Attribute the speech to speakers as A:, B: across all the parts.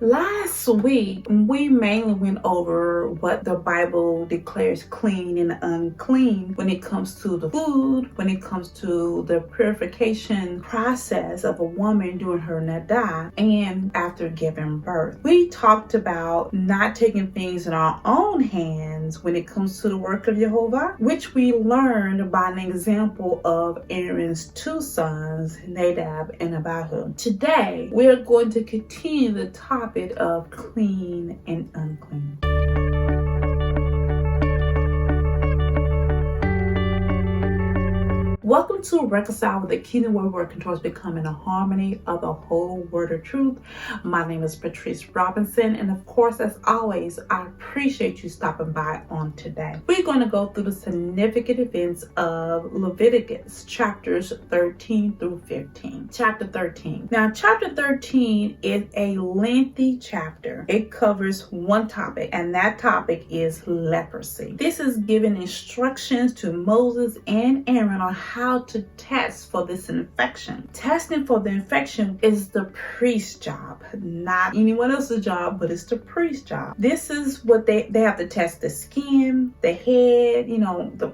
A: Last week, we mainly went over what the Bible declares clean and unclean when it comes to the food, when it comes to the purification process of a woman during her nada and after giving birth. We talked about not taking things in our own hands when it comes to the work of Yehovah, which we learned by an example of Aaron's two sons, Nadab and Abihu. Today, we're going to continue the topic of clean and unclean. Welcome to Reconcile with the Kingdom, where we're working towards becoming a harmony of the whole word of truth. My name is Patrice Robinson, and of course, as always, I appreciate you stopping by on today. We're going to go through the significant events of Leviticus, chapters 13 through 15. Chapter 13. Now, chapter 13 is a lengthy chapter. It covers one topic, and that topic is leprosy. This is giving instructions to Moses and Aaron on how to test for this infection. Testing for the infection is the priest's job, not anyone else's job, but it's the priest's job. This is what they have to test: the skin, the head,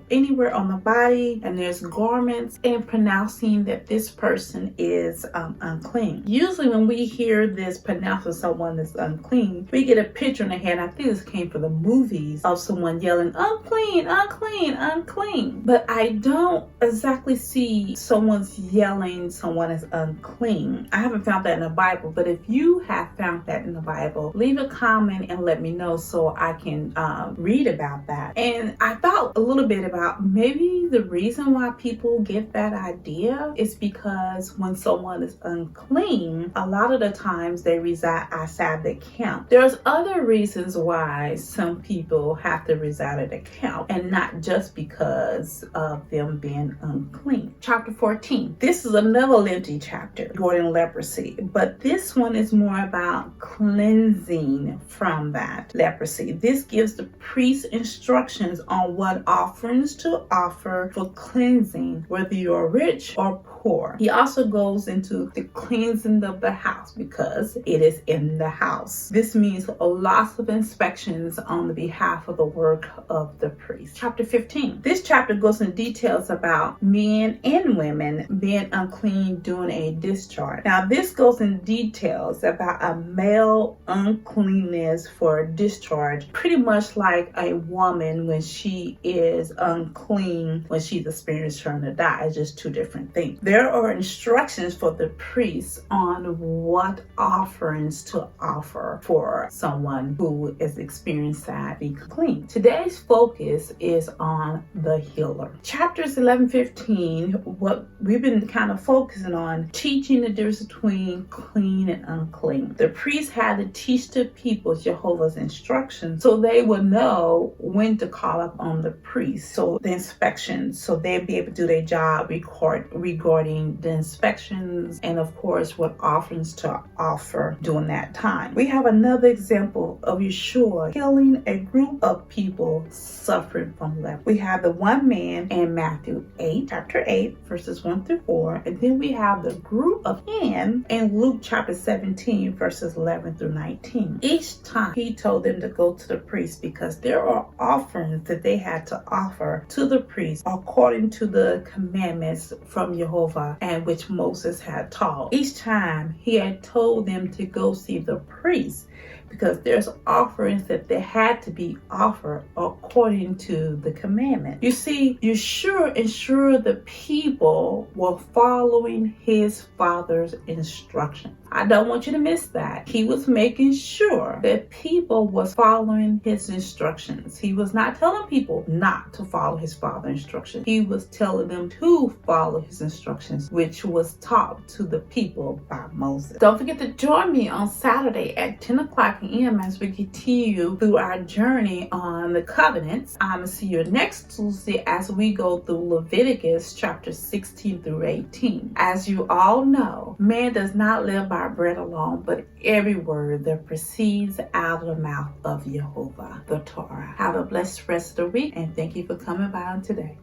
A: anywhere on the body, and there's garments, and pronouncing that this person is unclean. Usually when we hear this pronouncing someone is unclean, we get a picture in the head. I think this came from the movies of someone yelling, unclean, unclean, unclean. But I don't exactly see someone's yelling someone is unclean. I haven't found that in the Bible, but if you have found that in the Bible, leave a comment and let me know so I can read about that. And I thought a little bit about maybe the reason why people get that idea is because when someone is unclean, a lot of the times they reside outside the camp. There's other reasons why some people have to reside at a camp, and not just because of them being unclean. Chapter 14. This is another lengthy chapter regarding leprosy, but this one is more about cleansing from that leprosy. This gives the priest instructions on what offerings to offer for cleansing, whether you're rich or poor. He also goes into the cleansing of the house because it is in the house. This means lots of inspections on the behalf of the work of the priest. Chapter 15. This chapter goes into details about men and women being unclean during a discharge. Now, this goes in details about a male uncleanness for discharge, pretty much like a woman when she is unclean when she's experienced her to die. It's just two different things. There are instructions for the priest on what offerings to offer for someone who is experienced that be clean. Today's focus is on the healer. Chapters 11-15, what we've been kind of focusing on, teaching the difference between clean and unclean. The priest had to teach the people Jehovah's instructions so they would know when to call up on the priest. So the inspections, so they'd be able to do their job regarding the inspections, and of course what offerings to offer during that time. We have another example of Yeshua healing a group of people suffering from leprosy. We have the one man in Matthew 8, chapter 8, verses 1 through 4, and then we have the group of 10 in Luke chapter 17, verses 11 through 19. Each time he told them to go to the priest because there are offerings that they had to offer to the priest according to the commandments from Yehovah, and which Moses had taught. Each time he had told them to go see the priest because there's offerings that they had to be offered according to the commandment. You see, Yeshua ensured the people were following his father's instructions. I don't want you to miss that. He was making sure that people was following his instructions. He was not telling people not to follow his father's instructions. He was telling them to follow his instructions, which was taught to the people by Moses. Don't forget to join me on Saturday at 10 o'clock a.m. as we continue through our journey on the covenants. I'm going to see you next Tuesday as we go through Leviticus chapter 16 through 18. As you all know, man does not live by bread alone, but every word that proceeds out of the mouth of Yehovah, the Torah. Have a blessed rest of the week, and thank you for coming by on today.